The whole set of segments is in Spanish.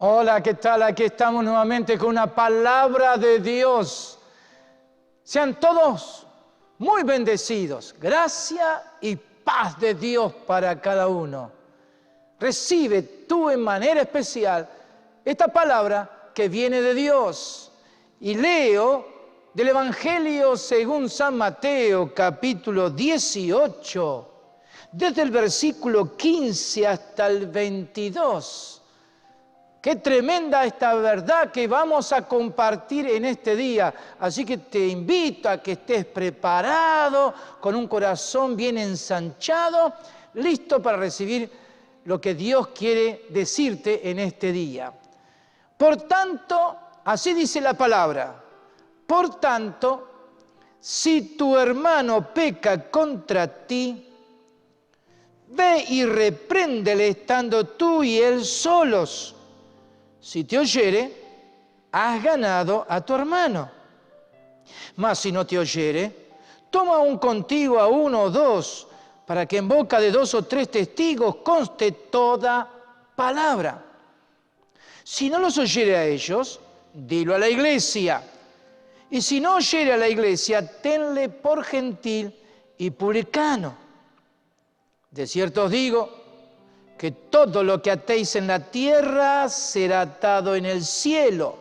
Hola, ¿qué tal? Aquí estamos nuevamente con una palabra de Dios. Sean todos muy bendecidos. Gracia y paz de Dios para cada uno. Recibe tú en manera especial esta palabra que viene de Dios. Y leo del Evangelio según San Mateo, capítulo 18, desde el versículo 15 hasta el 22. Qué tremenda esta verdad que vamos a compartir en este día. Así que te invito a que estés preparado, con un corazón bien ensanchado, listo para recibir lo que Dios quiere decirte en este día. Por tanto, así dice la palabra, por tanto, si tu hermano peca contra ti, ve y repréndele estando tú y él solos. Si te oyere, has ganado a tu hermano. Mas si no te oyere, toma aún contigo a uno o dos, para que en boca de 2 o 3 testigos conste toda palabra. Si no los oyere a ellos, dilo a la iglesia. Y si no oyere a la iglesia, tenle por gentil y publicano. De cierto os digo, que todo lo que atéis en la tierra será atado en el cielo,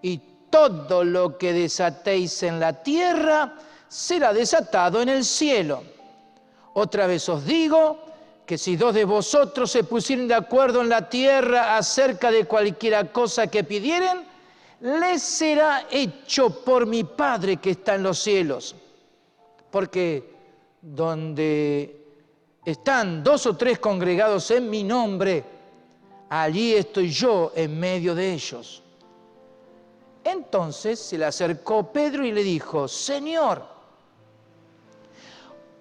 y todo lo que desatéis en la tierra será desatado en el cielo. Otra vez os digo que si 2 de vosotros se pusieren de acuerdo en la tierra acerca de cualquiera cosa que pidieren, les será hecho por mi Padre que está en los cielos. Porque donde están 2 o 3 congregados en mi nombre, allí estoy yo en medio de ellos. Entonces se le acercó Pedro y le dijo, Señor,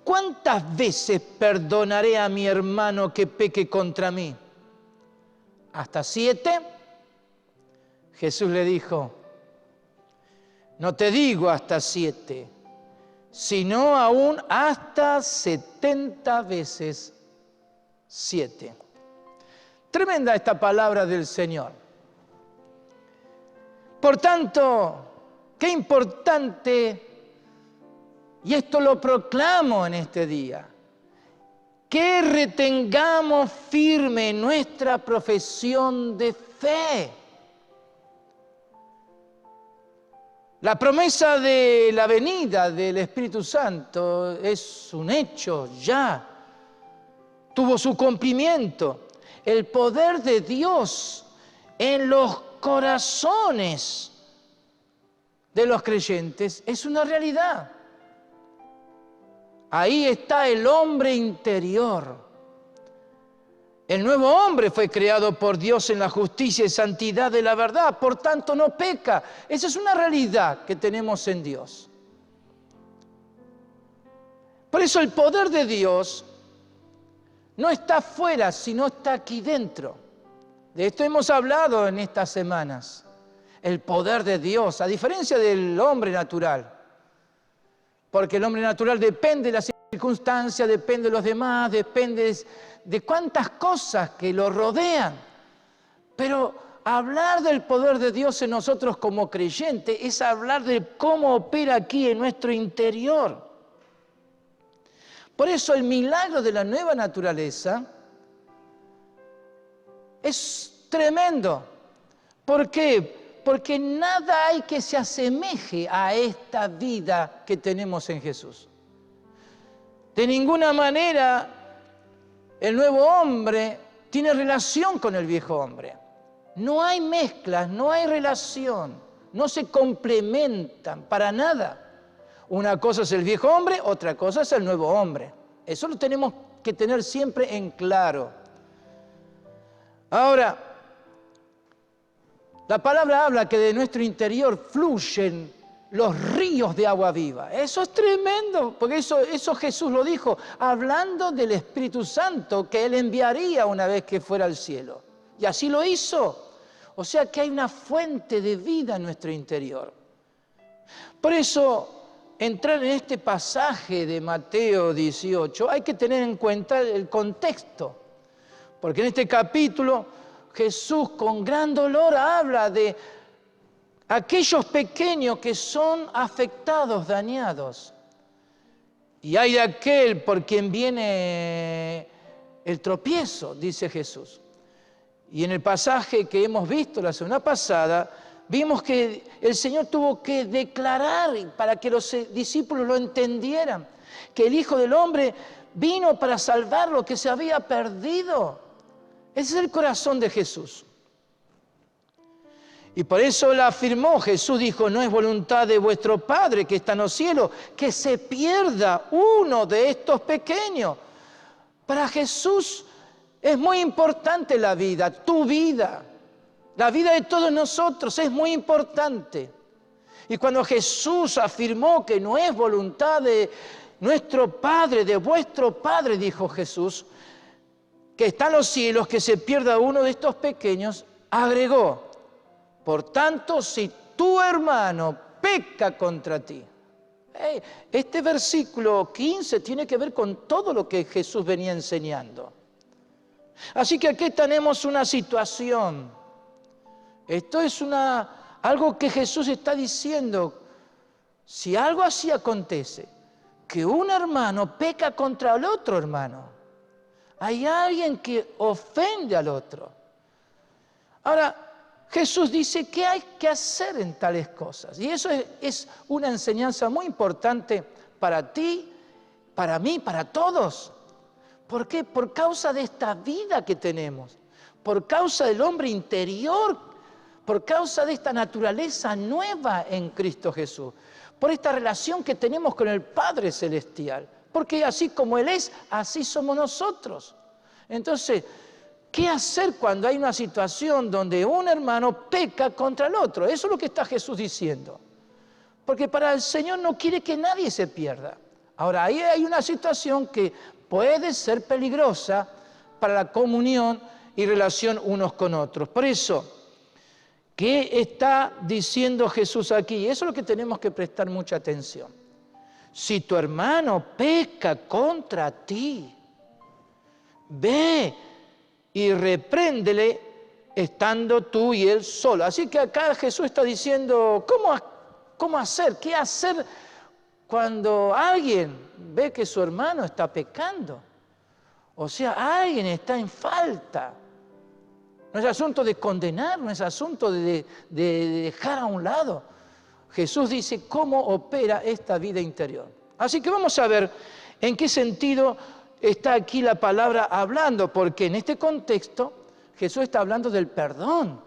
¿cuántas veces perdonaré a mi hermano que peque contra mí? ¿Hasta 7? Jesús le dijo, no te digo hasta 7, sino aún hasta 70 veces 7. Tremenda esta palabra del Señor. Por tanto, qué importante, y esto lo proclamo en este día, que retengamos firme nuestra profesión de fe. La promesa de la venida del Espíritu Santo es un hecho ya. Tuvo su cumplimiento. El poder de Dios en los corazones de los creyentes es una realidad. Ahí está el hombre interior. El nuevo hombre fue creado por Dios en la justicia y santidad de la verdad, por tanto no peca. Esa es una realidad que tenemos en Dios. Por eso el poder de Dios no está afuera, sino está aquí dentro. De esto hemos hablado en estas semanas. El poder de Dios, a diferencia del hombre natural. Porque el hombre natural depende de las circunstancias, depende de los demás, depende de cuántas cosas que lo rodean. Pero hablar del poder de Dios en nosotros como creyentes es hablar de cómo opera aquí en nuestro interior. Por eso el milagro de la nueva naturaleza es tremendo. ¿Por qué? Porque nada hay que se asemeje a esta vida que tenemos en Jesús. De ninguna manera el nuevo hombre tiene relación con el viejo hombre. No hay mezclas, no hay relación, no se complementan para nada. Una cosa es el viejo hombre, otra cosa es el nuevo hombre. Eso lo tenemos que tener siempre en claro. Ahora, la palabra habla que de nuestro interior fluyen los ríos de agua viva. Eso es tremendo, porque eso Jesús lo dijo, hablando del Espíritu Santo que Él enviaría una vez que fuera al cielo. Y así lo hizo. O sea que hay una fuente de vida en nuestro interior. Por eso, entrar en este pasaje de Mateo 18, hay que tener en cuenta el contexto. Porque en este capítulo Jesús con gran dolor habla de aquellos pequeños que son afectados, dañados. Y hay de aquel por quien viene el tropiezo, dice Jesús. Y en el pasaje que hemos visto la semana pasada, vimos que el Señor tuvo que declarar para que los discípulos lo entendieran, que el Hijo del Hombre vino para salvar lo que se había perdido. Ese es el corazón de Jesús. Y por eso él afirmó, Jesús dijo, no es voluntad de vuestro Padre que está en los cielos, que se pierda uno de estos pequeños. Para Jesús es muy importante la vida, tu vida. La vida de todos nosotros es muy importante. Y cuando Jesús afirmó que no es voluntad de nuestro Padre, de vuestro Padre, dijo Jesús, que está en los cielos, que se pierda uno de estos pequeños, agregó, por tanto, si tu hermano peca contra ti. Este versículo 15 tiene que ver con todo lo que Jesús venía enseñando. Así que aquí tenemos una situación. Esto es algo que Jesús está diciendo. Si algo así acontece, que un hermano peca contra el otro hermano, hay alguien que ofende al otro. Ahora, Jesús dice qué hay que hacer en tales cosas. Y eso es una enseñanza muy importante para ti, para mí, para todos. ¿Por qué? Por causa de esta vida que tenemos, por causa del hombre interior, por causa de esta naturaleza nueva en Cristo Jesús, por esta relación que tenemos con el Padre Celestial. Porque así como Él es, así somos nosotros. Entonces, ¿qué hacer cuando hay una situación donde un hermano peca contra el otro? Eso es lo que está Jesús diciendo. Porque para el Señor no quiere que nadie se pierda. Ahora, ahí hay una situación que puede ser peligrosa para la comunión y relación unos con otros. Por eso, ¿qué está diciendo Jesús aquí? Eso es lo que tenemos que prestar mucha atención. Si tu hermano peca contra ti, ve y repréndele estando tú y él solo. Así que acá Jesús está diciendo, ¿cómo hacer? ¿Qué hacer cuando alguien ve que su hermano está pecando? O sea, alguien está en falta. No es asunto de condenar, no es asunto de dejar a un lado. Jesús dice cómo opera esta vida interior. Así que vamos a ver en qué sentido está aquí la palabra hablando, porque en este contexto Jesús está hablando del perdón.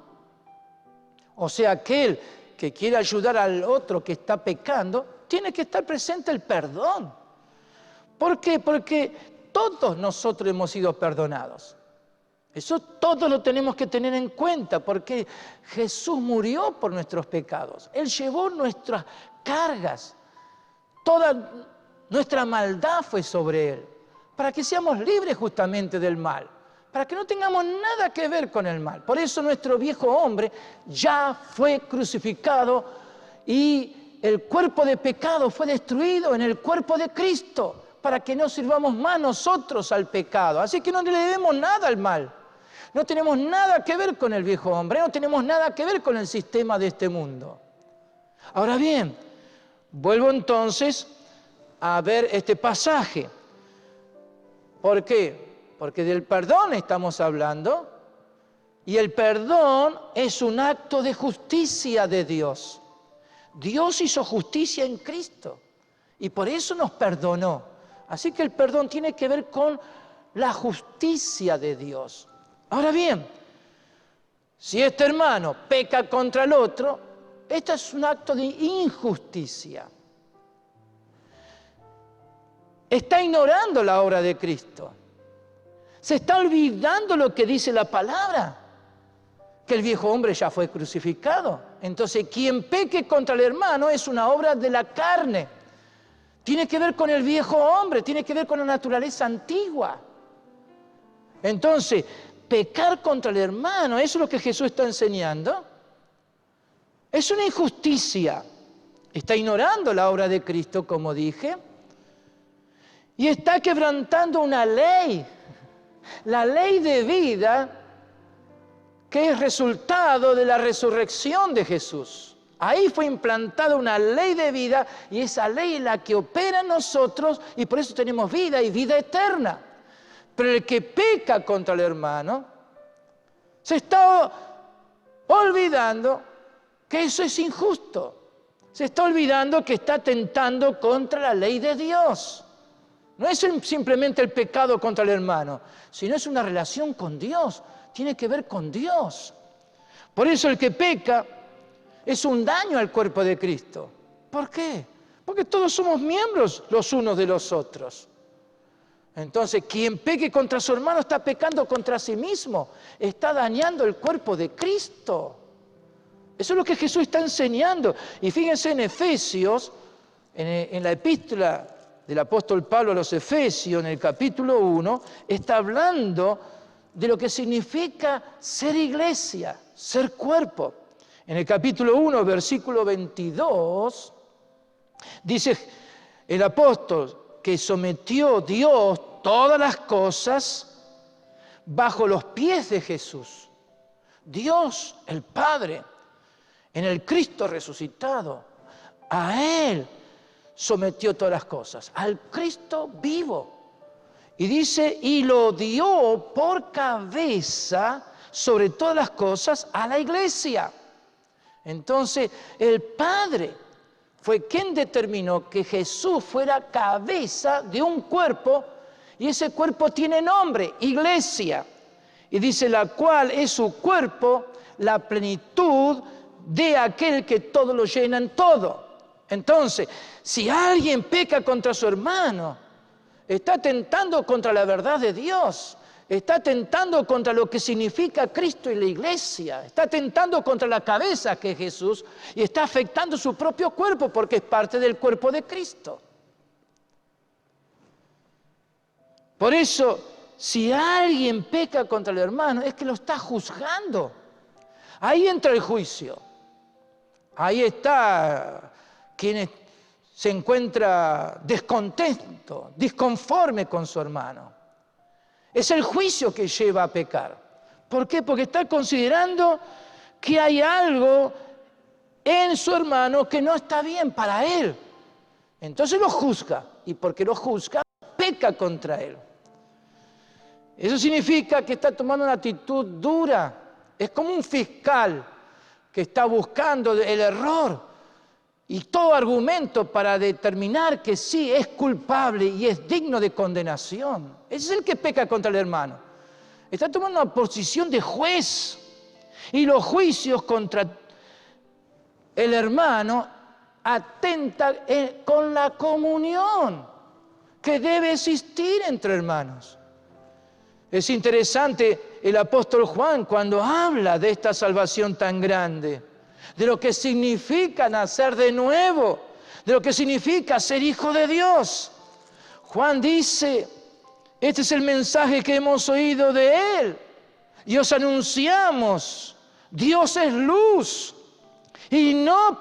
O sea, aquel que quiere ayudar al otro que está pecando, tiene que estar presente el perdón. ¿Por qué? Porque todos nosotros hemos sido perdonados. Eso todo lo tenemos que tener en cuenta, porque Jesús murió por nuestros pecados. Él llevó nuestras cargas. Toda nuestra maldad fue sobre Él, para que seamos libres justamente del mal, para que no tengamos nada que ver con el mal. Por eso nuestro viejo hombre ya fue crucificado y el cuerpo de pecado fue destruido en el cuerpo de Cristo, para que no sirvamos más nosotros al pecado. Así que no le debemos nada al mal. No tenemos nada que ver con el viejo hombre, no tenemos nada que ver con el sistema de este mundo. Ahora bien, vuelvo entonces a ver este pasaje. ¿Por qué? Porque del perdón estamos hablando, y el perdón es un acto de justicia de Dios. Dios hizo justicia en Cristo y por eso nos perdonó. Así que el perdón tiene que ver con la justicia de Dios. Ahora bien, si este hermano peca contra el otro, esto es un acto de injusticia. Está ignorando la obra de Cristo. Se está olvidando lo que dice la palabra, que el viejo hombre ya fue crucificado. Entonces, quien peque contra el hermano es una obra de la carne. Tiene que ver con el viejo hombre, tiene que ver con la naturaleza antigua. Entonces, pecar contra el hermano, ¿eso es lo que Jesús está enseñando? Es una injusticia. Está ignorando la obra de Cristo, como dije, y está quebrantando una ley. La ley de vida que es resultado de la resurrección de Jesús. Ahí fue implantada una ley de vida y esa ley es la que opera en nosotros y por eso tenemos vida y vida eterna. Pero el que peca contra el hermano se está olvidando que eso es injusto. Se está olvidando que está atentando contra la ley de Dios. No es simplemente el pecado contra el hermano, sino es una relación con Dios. Tiene que ver con Dios. Por eso el que peca es un daño al cuerpo de Cristo. ¿Por qué? Porque todos somos miembros los unos de los otros. Entonces, quien peque contra su hermano está pecando contra sí mismo. Está dañando el cuerpo de Cristo. Eso es lo que Jesús está enseñando. Y fíjense en Efesios, en la epístola del apóstol Pablo a los Efesios, en el capítulo 1, está hablando de lo que significa ser iglesia, ser cuerpo. En el capítulo 1, versículo 22, dice el apóstol que sometió Dios todas las cosas bajo los pies de Jesús. Dios, el Padre, en el Cristo resucitado, a Él sometió todas las cosas, al Cristo vivo. Y dice, y lo dio por cabeza sobre todas las cosas a la iglesia. Entonces, el Padre fue quien determinó que Jesús fuera cabeza de un cuerpo, y ese cuerpo tiene nombre, iglesia. Y dice, la cual es su cuerpo, la plenitud de aquel que todo lo llena en todo. Entonces, si alguien peca contra su hermano, está atentando contra la verdad de Dios, está atentando contra lo que significa Cristo y la iglesia, está atentando contra la cabeza que es Jesús y está afectando su propio cuerpo porque es parte del cuerpo de Cristo. Por eso, si alguien peca contra el hermano, es que lo está juzgando. Ahí entra el juicio. Ahí está quien se encuentra descontento, disconforme con su hermano. Es el juicio que lleva a pecar. ¿Por qué? Porque está considerando que hay algo en su hermano que no está bien para él. Entonces lo juzga. Y porque lo juzga, peca contra él. Eso significa que está tomando una actitud dura. Es como un fiscal que está buscando el error y todo argumento para determinar que sí es culpable y es digno de condenación. Ese es el que peca contra el hermano. Está tomando una posición de juez. Y los juicios contra el hermano atentan con la comunión que debe existir entre hermanos. Es interesante el apóstol Juan cuando habla de esta salvación tan grande, de lo que significa nacer de nuevo, de lo que significa ser hijo de Dios. Juan dice, este es el mensaje que hemos oído de Él y os anunciamos, Dios es luz y no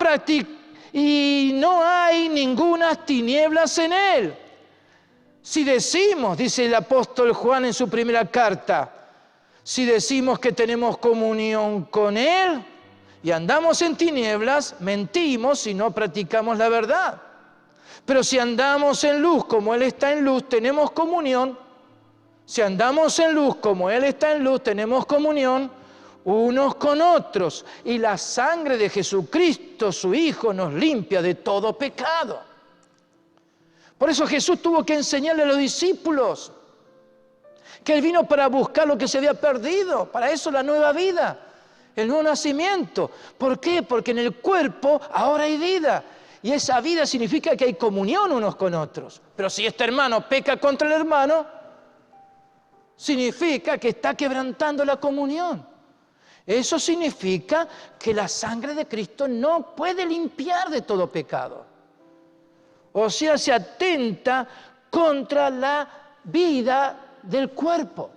hay ninguna tinieblas en Él. Si decimos, dice el apóstol Juan en su primera carta, si decimos que tenemos comunión con Él y andamos en tinieblas, mentimos y no practicamos la verdad. Pero si andamos en luz como Él está en luz, tenemos comunión. Si andamos en luz como Él está en luz, tenemos comunión unos con otros. Y la sangre de Jesucristo, su Hijo, nos limpia de todo pecado. Por eso Jesús tuvo que enseñarle a los discípulos que Él vino para buscar lo que se había perdido. Para eso la nueva vida, el nuevo nacimiento. ¿Por qué? Porque en el cuerpo ahora hay vida. Y esa vida significa que hay comunión unos con otros. Pero si este hermano peca contra el hermano, significa que está quebrantando la comunión. Eso significa que la sangre de Cristo no puede limpiar de todo pecado. O sea, se atenta contra la vida del cuerpo.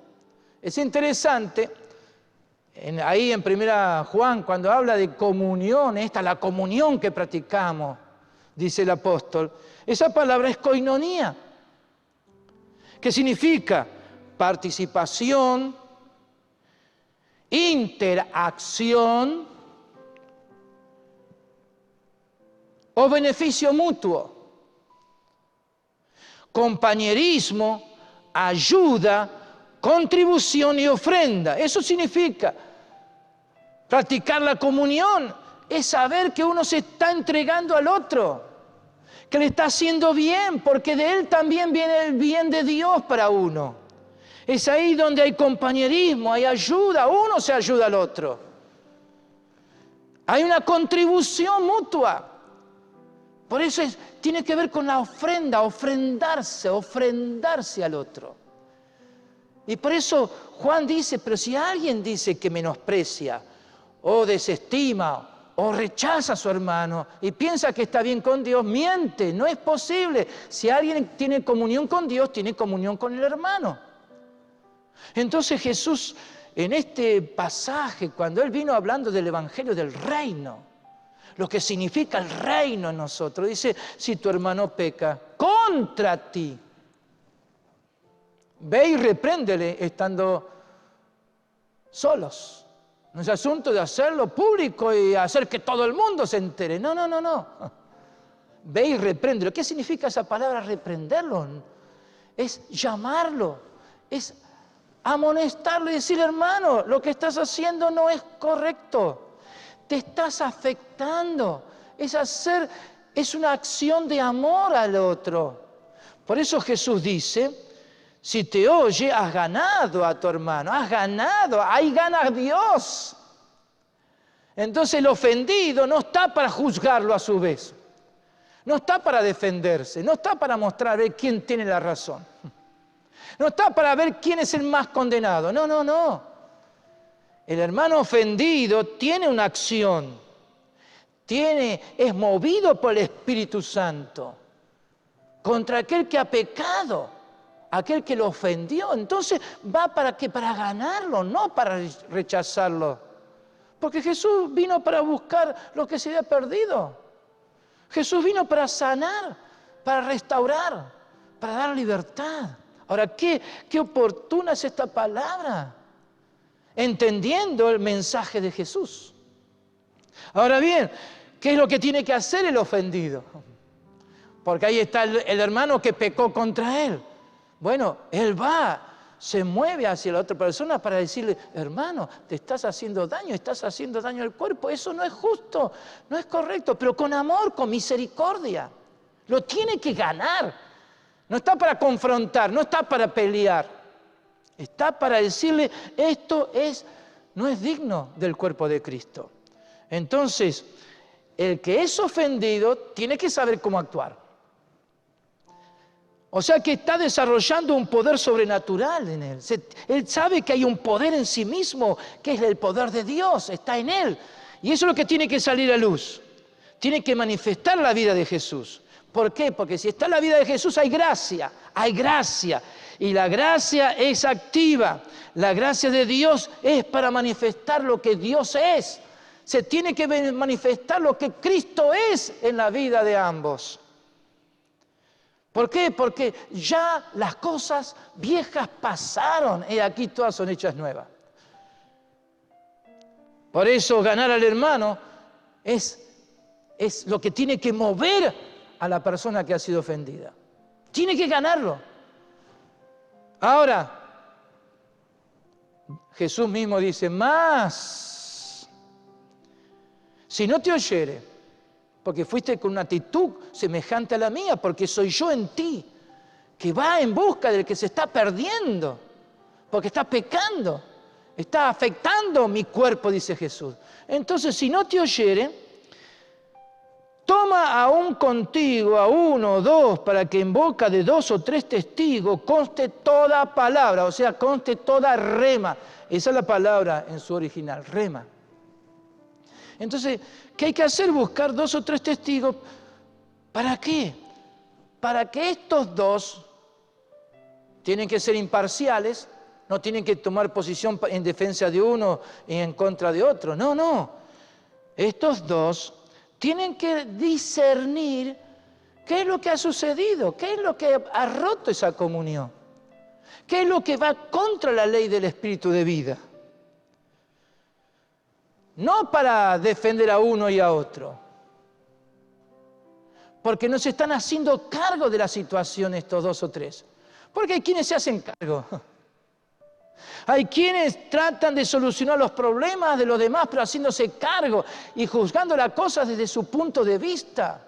Es interesante, ahí en 1 Juan, cuando habla de comunión, la comunión que practicamos, dice el apóstol, esa palabra es koinonía, que significa participación interacción o beneficio mutuo. Compañerismo, ayuda, contribución y ofrenda. Eso significa practicar la comunión. Es saber que uno se está entregando al otro, que le está haciendo bien, porque de él también viene el bien de Dios para uno. Es ahí donde hay compañerismo, hay ayuda, uno se ayuda al otro. Hay una contribución mutua. Por eso tiene que ver con la ofrenda, ofrendarse al otro. Y por eso Juan dice, pero si alguien dice que menosprecia o desestima o rechaza a su hermano y piensa que está bien con Dios, miente, no es posible. Si alguien tiene comunión con Dios, tiene comunión con el hermano. Entonces Jesús, en este pasaje, cuando Él vino hablando del Evangelio del Reino, lo que significa el reino en nosotros, dice, si tu hermano peca contra ti, ve y repréndele estando solos. No es asunto de hacerlo público y hacer que todo el mundo se entere. No. Ve y repréndelo. ¿Qué significa esa palabra reprenderlo? Es llamarlo, es amonestarlo y decir, hermano, lo que estás haciendo no es correcto. Te estás afectando. Es una acción de amor al otro. Por eso Jesús dice, si te oye, has ganado a tu hermano, has ganado, ahí gana Dios. Entonces el ofendido no está para juzgarlo a su vez. No está para defenderse, no está para mostrar quién tiene la razón. No está para ver quién es el más condenado. No. El hermano ofendido tiene una acción, es movido por el Espíritu Santo contra aquel que ha pecado, aquel que lo ofendió. Entonces va para ganarlo, no para rechazarlo. Porque Jesús vino para buscar lo que se había perdido. Jesús vino para sanar, para restaurar, para dar libertad. Ahora, qué oportuna es esta palabra, entendiendo el mensaje de Jesús. Ahora bien, ¿qué es lo que tiene que hacer el ofendido? Porque ahí está el hermano que pecó contra él. Bueno, él se mueve hacia la otra persona para decirle, hermano, te estás haciendo daño al cuerpo, eso no es justo, no es correcto, pero con amor, con misericordia. Lo tiene que ganar. No está para confrontar, no está para pelear. Está para decirle, esto no es digno del cuerpo de Cristo. Entonces, el que es ofendido tiene que saber cómo actuar. O sea que está desarrollando un poder sobrenatural en él. Él sabe que hay un poder en sí mismo, que es el poder de Dios, está en él. Y eso es lo que tiene que salir a luz. Tiene que manifestar la vida de Jesús. ¿Por qué? Porque si está la vida de Jesús hay gracia. Y la gracia es activa. La gracia de Dios es para manifestar lo que Dios es. Se tiene que manifestar lo que Cristo es en la vida de ambos. ¿Por qué? Porque ya las cosas viejas pasaron y aquí todas son hechas nuevas. Por eso ganar al hermano es lo que tiene que mover a la persona que ha sido ofendida. Tiene que ganarlo. Ahora, Jesús mismo dice, más, si no te oyere, porque fuiste con una actitud semejante a la mía, porque soy yo en ti, que va en busca del que se está perdiendo, porque está pecando, está afectando mi cuerpo, dice Jesús. Entonces, si no te oyere, toma aún contigo a 1 o 2, para que en boca de 2 o 3 testigos conste toda palabra, o sea, conste toda rema. Esa es la palabra en su original, rema. Entonces, ¿qué hay que hacer? Buscar 2 o 3 testigos. ¿Para qué? Para que estos 2 tienen que ser imparciales, no tienen que tomar posición en defensa de uno y en contra de otro. No. Estos 2 tienen que discernir qué es lo que ha sucedido, qué es lo que ha roto esa comunión, qué es lo que va contra la ley del Espíritu de vida. no para defender a uno y a otro, porque no se están haciendo cargo de la situación estos dos o tres. Porque hay quienes se hacen cargo. Hay quienes tratan de solucionar los problemas de los demás, pero haciéndose cargo y juzgando las cosas desde su punto de vista.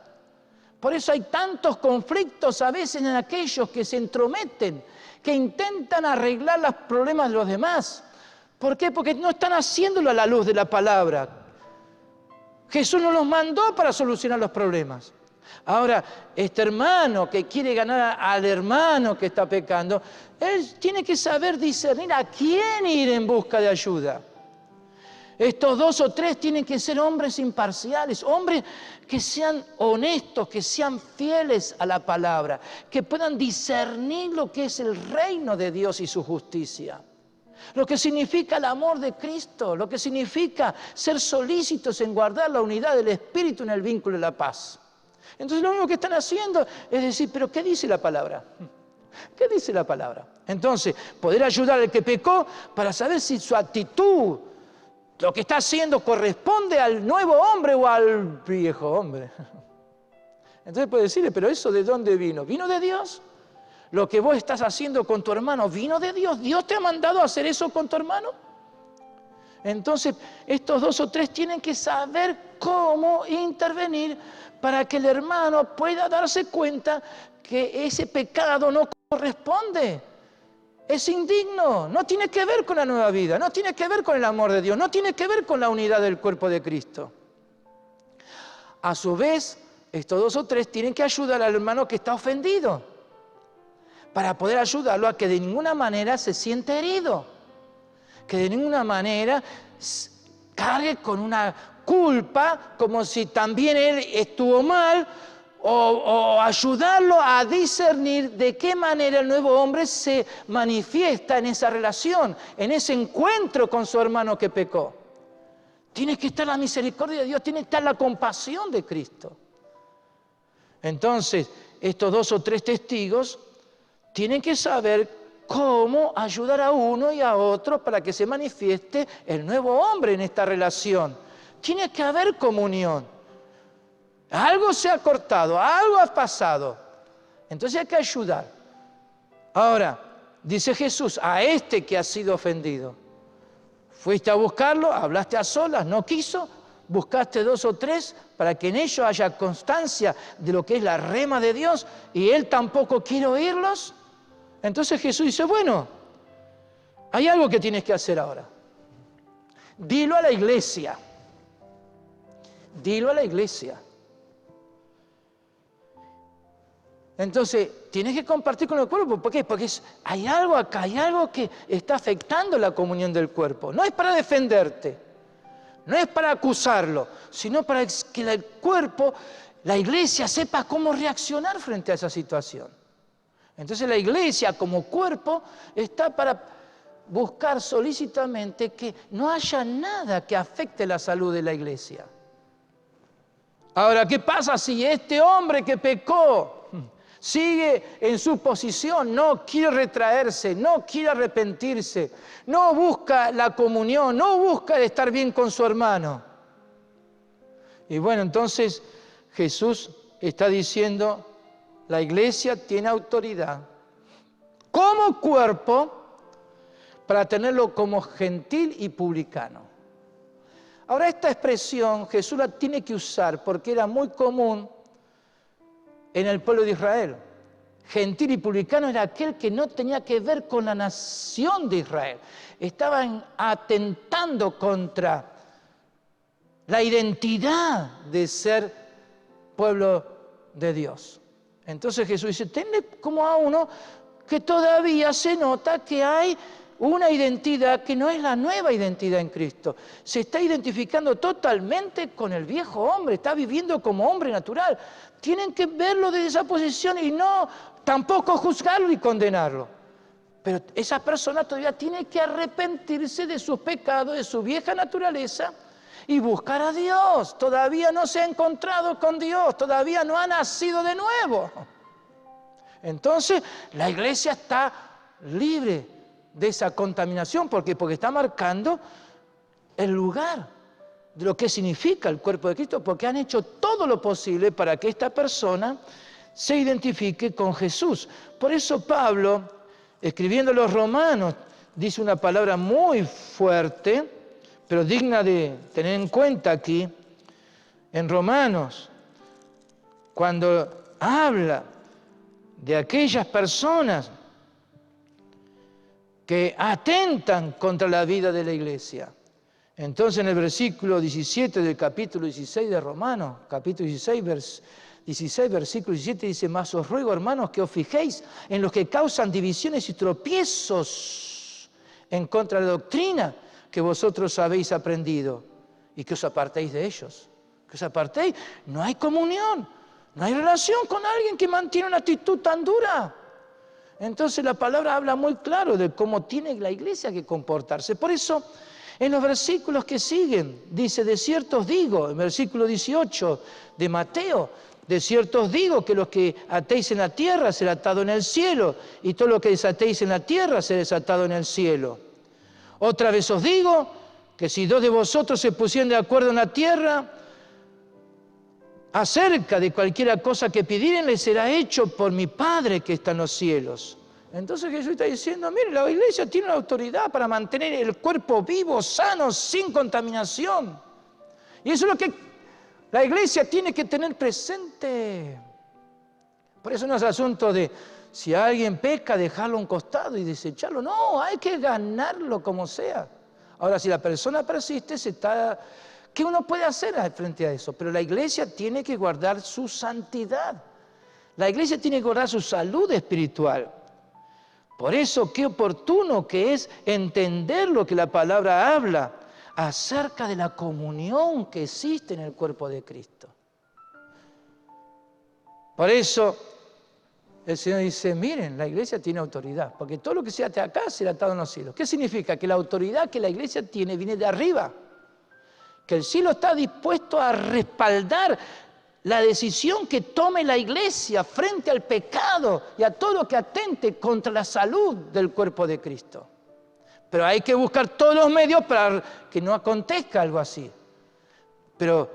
Por eso hay tantos conflictos a veces en aquellos que se entrometen, que intentan arreglar los problemas de los demás. ¿Por qué? Porque no están haciéndolo a la luz de la palabra. Jesús no los mandó para solucionar los problemas. Ahora, este hermano que quiere ganar al hermano que está pecando, él tiene que saber discernir a quién ir en busca de ayuda. Estos dos o tres tienen que ser hombres imparciales, hombres que sean honestos, que sean fieles a la palabra, que puedan discernir lo que es el reino de Dios y su justicia. Lo que significa el amor de Cristo, lo que significa ser solícitos en guardar la unidad del Espíritu en el vínculo de la paz. Entonces lo único que están haciendo es decir, ¿pero qué dice la palabra? ¿Qué dice la palabra? Entonces, poder ayudar al que pecó para saber si su actitud, lo que está haciendo, corresponde al nuevo hombre o al viejo hombre. Entonces puede decirle, ¿pero eso de dónde vino? ¿Vino de Dios? ¿Lo que vos estás haciendo con tu hermano vino de Dios? ¿Dios te ha mandado a hacer eso con tu hermano? Entonces, estos dos o tres tienen que saber cómo intervenir para que el hermano pueda darse cuenta que ese pecado no corresponde. Es indigno, no tiene que ver con la nueva vida, no tiene que ver con el amor de Dios, no tiene que ver con la unidad del cuerpo de Cristo. A su vez, estos dos o tres tienen que ayudar al hermano que está ofendido, para poder ayudarlo a que de ninguna manera se sienta herido, que de ninguna manera cargue con una culpa como si también él estuvo mal, o ayudarlo a discernir de qué manera el nuevo hombre se manifiesta en esa relación, en ese encuentro con su hermano que pecó. Tiene que estar la misericordia de Dios, tiene que estar la compasión de Cristo. Entonces, estos dos o tres testigos tienen que saber cómo ayudar a uno y a otro para que se manifieste el nuevo hombre en esta relación. Tiene que haber comunión. Algo se ha cortado, algo ha pasado. Entonces hay que ayudar. Ahora, dice Jesús, a este que ha sido ofendido. Fuiste a buscarlo, hablaste a solas, no quiso, buscaste dos o tres para que en ellos haya constancia de lo que es la rema de Dios y él tampoco quiere oírlos. Entonces Jesús dice, bueno, hay algo que tienes que hacer ahora. Dilo a la iglesia. Dilo a la iglesia. Entonces, tienes que compartir con el cuerpo. ¿Por qué? Porque hay algo acá, hay algo que está afectando la comunión del cuerpo. No es para defenderte, no es para acusarlo, sino para que el cuerpo, la iglesia, sepa cómo reaccionar frente a esa situación. Entonces la iglesia como cuerpo está para buscar solícitamente que no haya nada que afecte la salud de la iglesia. Ahora, ¿qué pasa si este hombre que pecó sigue en su posición, no quiere retraerse, no quiere arrepentirse, no busca la comunión, no busca el estar bien con su hermano? Y bueno, entonces Jesús está diciendo, la iglesia tiene autoridad como cuerpo para tenerlo como gentil y publicano. Ahora, esta expresión Jesús la tiene que usar porque era muy común en el pueblo de Israel. Gentil y publicano era aquel que no tenía que ver con la nación de Israel. Estaban atentando contra la identidad de ser pueblo de Dios. Entonces Jesús dice, tenle como a uno que todavía se nota que hay una identidad que no es la nueva identidad en Cristo. Se está identificando totalmente con el viejo hombre, está viviendo como hombre natural. Tienen que verlo desde esa posición y no tampoco juzgarlo y condenarlo. Pero esa persona todavía tiene que arrepentirse de sus pecados, de su vieja naturaleza y buscar a Dios. Todavía no se ha encontrado con Dios, todavía no ha nacido de nuevo. Entonces la iglesia está libre de esa contaminación. ¿Por qué? Porque está marcando el lugar de lo que significa el cuerpo de Cristo, porque han hecho todo lo posible para que esta persona se identifique con Jesús. Por eso Pablo, escribiendo a los Romanos, dice una palabra muy fuerte, pero digna de tener en cuenta aquí, en Romanos, cuando habla de aquellas personas que atentan contra la vida de la iglesia. Entonces en el versículo 17 del capítulo 16 de Romanos, capítulo 16, versículo 17 dice: mas os ruego, hermanos, que os fijéis en los que causan divisiones y tropiezos en contra de la doctrina que vosotros habéis aprendido, y que os apartéis de ellos. Que os apartéis. No hay comunión, no hay relación con alguien que mantiene una actitud tan dura. Entonces la palabra habla muy claro de cómo tiene la iglesia que comportarse. Por eso, en los versículos que siguen, dice: de cierto os digo, en versículo 18 de Mateo, de cierto os digo que los que atéis en la tierra será atado en el cielo, y todo lo que desatéis en la tierra será desatado en el cielo. Otra vez os digo que si dos de vosotros se pusieran de acuerdo en la tierra acerca de cualquier cosa que pidieren, les será hecho por mi Padre que está en los cielos. Entonces Jesús está diciendo: mire, la iglesia tiene la autoridad para mantener el cuerpo vivo, sano, sin contaminación. Y eso es lo que la iglesia tiene que tener presente. Por eso no es asunto de si alguien peca, dejarlo a un costado y desecharlo. No, hay que ganarlo como sea. Ahora, si la persona persiste, ¿qué uno puede hacer frente a eso? Pero la iglesia tiene que guardar su santidad. La iglesia tiene que guardar su salud espiritual. Por eso, qué oportuno que es entender lo que la palabra habla acerca de la comunión que existe en el cuerpo de Cristo. Por eso, el Señor dice: miren, la iglesia tiene autoridad, porque todo lo que se ate acá será atado en los cielos. ¿Qué significa? Que la autoridad que la iglesia tiene viene de arriba. Que el cielo está dispuesto a respaldar la decisión que tome la iglesia frente al pecado y a todo lo que atente contra la salud del cuerpo de Cristo. Pero hay que buscar todos los medios para que no acontezca algo así. Pero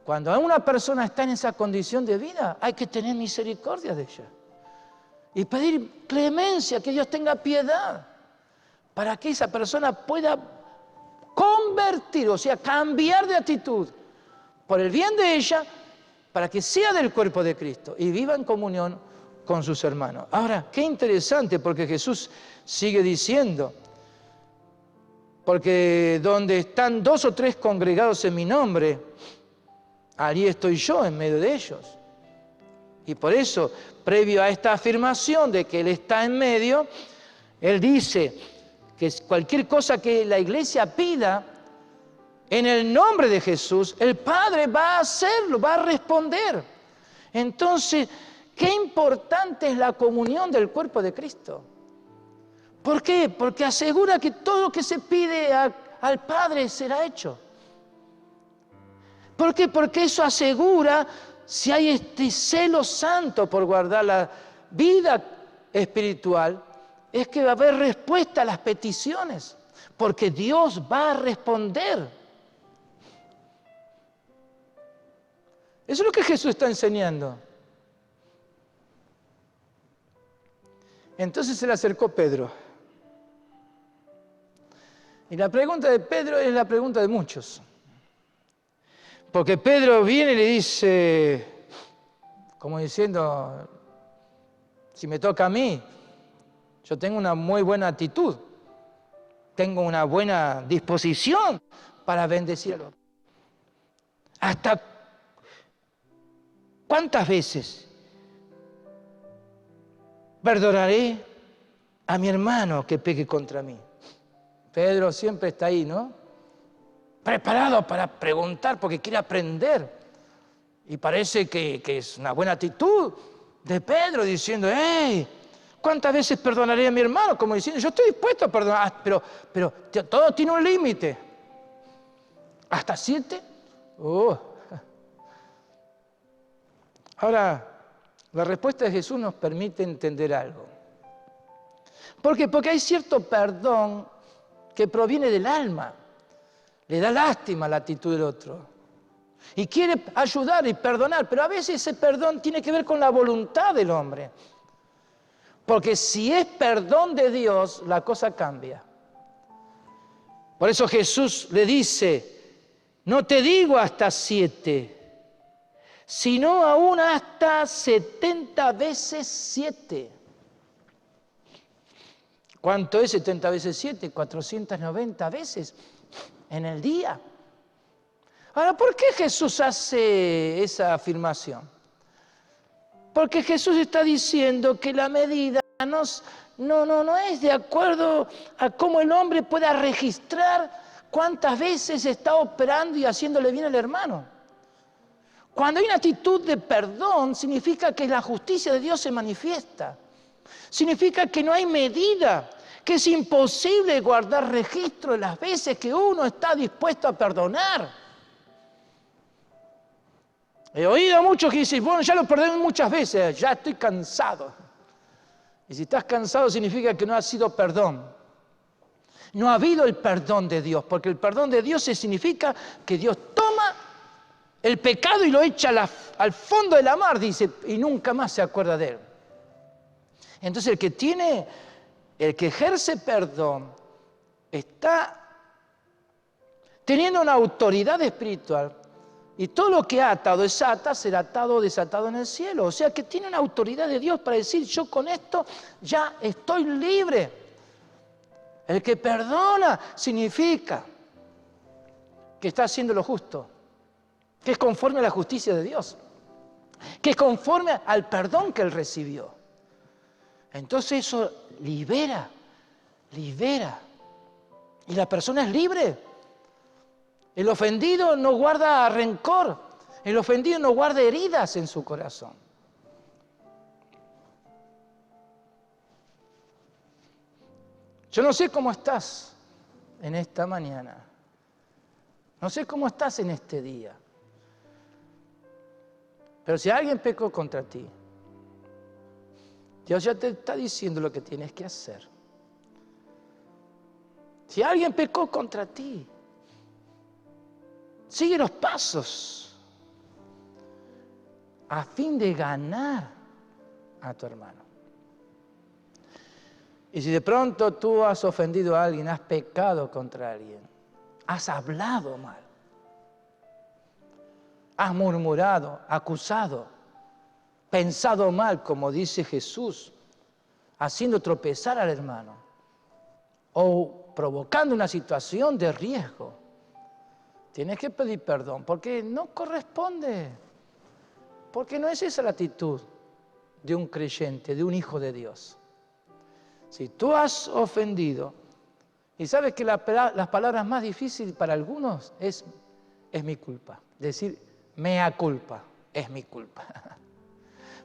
cuando una persona está en esa condición de vida, hay que tener misericordia de ella. Y pedir clemencia, que Dios tenga piedad, para que esa persona pueda convertir, o sea, cambiar de actitud, por el bien de ella, para que sea del cuerpo de Cristo y viva en comunión con sus hermanos. Ahora, qué interesante, porque Jesús sigue diciendo: porque donde están 2 o 3 congregados en mi nombre, allí estoy yo en medio de ellos. Y por eso, previo a esta afirmación de que Él está en medio, Él dice que cualquier cosa que la iglesia pida en el nombre de Jesús, el Padre va a hacerlo, va a responder. Entonces, qué importante es la comunión del cuerpo de Cristo. ¿Por qué? Porque asegura que todo lo que se pide al Padre será hecho. ¿Por qué? Porque eso asegura, si hay este celo santo por guardar la vida espiritual, es que va a haber respuesta a las peticiones, porque Dios va a responder. Eso es lo que Jesús está enseñando. Entonces se le acercó Pedro. Y la pregunta de Pedro es la pregunta de muchos. Porque Pedro viene y le dice, como diciendo: si me toca a mí, yo tengo una muy buena actitud, tengo una buena disposición para bendecir a los. ¿Hasta cuántas veces perdonaré a mi hermano que peque contra mí? Pedro siempre está ahí, ¿no? Preparado para preguntar porque quiere aprender. Y parece que es una buena actitud de Pedro, diciendo: ¡hey! ¿Cuántas veces perdonaré a mi hermano? Como diciendo: yo estoy dispuesto a perdonar, pero todo tiene un límite. ¿Hasta 7? Ahora, la respuesta de Jesús nos permite entender algo. ¿Por qué? Porque hay cierto perdón que proviene del alma. Le da lástima la actitud del otro. Y quiere ayudar y perdonar, pero a veces ese perdón tiene que ver con la voluntad del hombre. Porque si es perdón de Dios, la cosa cambia. Por eso Jesús le dice, no te digo hasta 7, sino aún hasta 70 veces 7. ¿Cuánto es 70 veces 7? 490 veces en el día. Ahora, ¿por qué Jesús hace esa afirmación? Porque Jesús está diciendo que la medida no es de acuerdo a cómo el hombre pueda registrar cuántas veces está operando y haciéndole bien al hermano. Cuando hay una actitud de perdón, significa que la justicia de Dios se manifiesta. Significa que no hay medida, que es imposible guardar registro de las veces que uno está dispuesto a perdonar. He oído a muchos que dicen, bueno, ya lo perdoné muchas veces, ya estoy cansado. Y si estás cansado significa que no ha sido perdón. No ha habido el perdón de Dios, porque el perdón de Dios significa que Dios toma el pecado y lo echa al fondo de la mar, dice, y nunca más se acuerda de él. Entonces el que ejerce perdón está teniendo una autoridad espiritual. Y todo lo que ata o desata será atado o desatado en el cielo. O sea que tiene una autoridad de Dios para decir, yo con esto ya estoy libre. El que perdona significa que está haciendo lo justo, que es conforme a la justicia de Dios, que es conforme al perdón que él recibió. Entonces eso libera. Y la persona es libre. El ofendido no guarda rencor, el ofendido no guarda heridas en su corazón. Yo no sé cómo estás en esta mañana, no sé cómo estás en este día, pero si alguien pecó contra ti, Dios ya te está diciendo lo que tienes que hacer. Si alguien pecó contra ti, sigue los pasos a fin de ganar a tu hermano. Y si de pronto tú has ofendido a alguien, has pecado contra alguien, has hablado mal, has murmurado, acusado, pensado mal, como dice Jesús, haciendo tropezar al hermano o provocando una situación de riesgo, tienes que pedir perdón, porque no corresponde, porque no es esa la actitud de un creyente, de un hijo de Dios. Si tú has ofendido, y sabes que las palabras más difíciles para algunos es mi culpa, decir mea culpa, es mi culpa.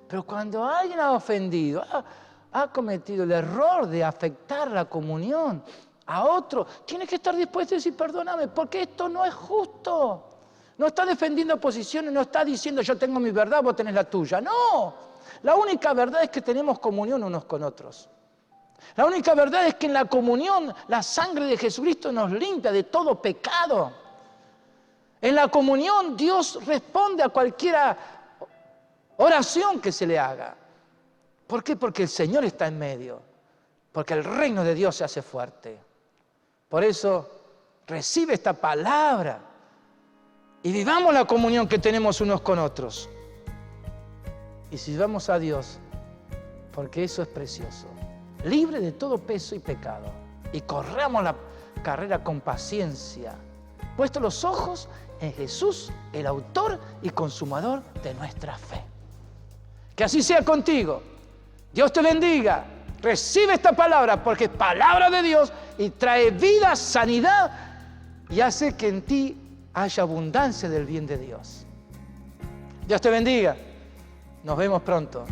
Pero cuando alguien ha ofendido, ha cometido el error de afectar la comunión a otro, tiene que estar dispuesto a decir perdóname, porque esto no es justo. No está defendiendo posiciones, no está diciendo yo tengo mi verdad, vos tenés la tuya. No, la única verdad es que tenemos comunión unos con otros. La única verdad es que en la comunión la sangre de Jesucristo nos limpia de todo pecado. En la comunión Dios responde a cualquier oración que se le haga. ¿Por qué? Porque el Señor está en medio. Porque el reino de Dios se hace fuerte. Por eso recibe esta palabra y vivamos la comunión que tenemos unos con otros. Y sirvamos a Dios, porque eso es precioso. Libre de todo peso y pecado. Y corramos la carrera con paciencia, puestos los ojos en Jesús, el autor y consumador de nuestra fe. Que así sea contigo. Dios te bendiga. Recibe esta palabra porque es palabra de Dios y trae vida, sanidad y hace que en ti haya abundancia del bien de Dios. Dios te bendiga. Nos vemos pronto.